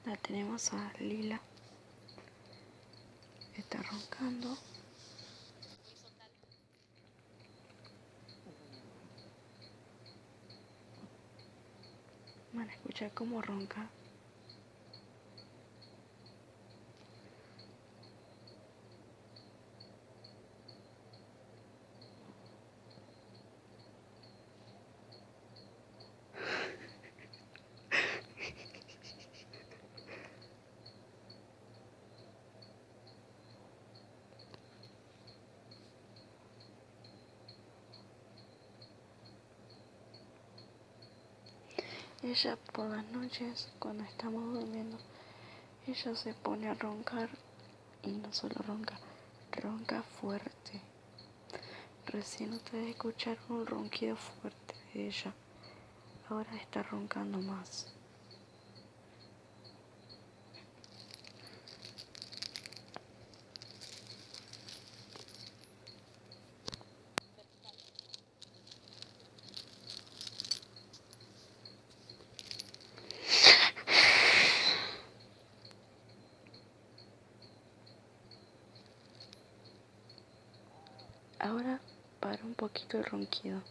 La tenemos a Lila. Está roncando. Van a escuchar cómo ronca. Ella por las noches, cuando estamos durmiendo, ella se pone a roncar y no solo ronca, ronca fuerte. Recién ustedes escucharon un ronquido fuerte de ella. Ahora está roncando más. Ahora para un poquito el ronquido.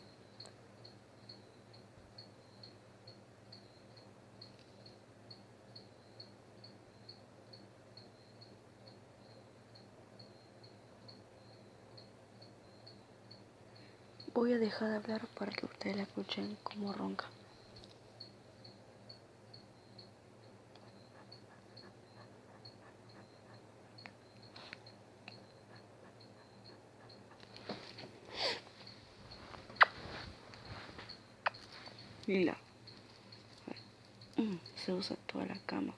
Voy a dejar de hablar para que ustedes la escuchen como ronca. Lila. Se usa toda la cama.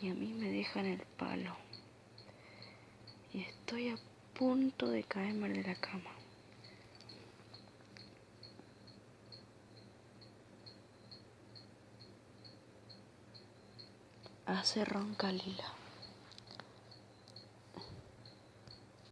Y a mí me dejan el palo. Y estoy a punto de caerme de la cama. Hace ronca Lila.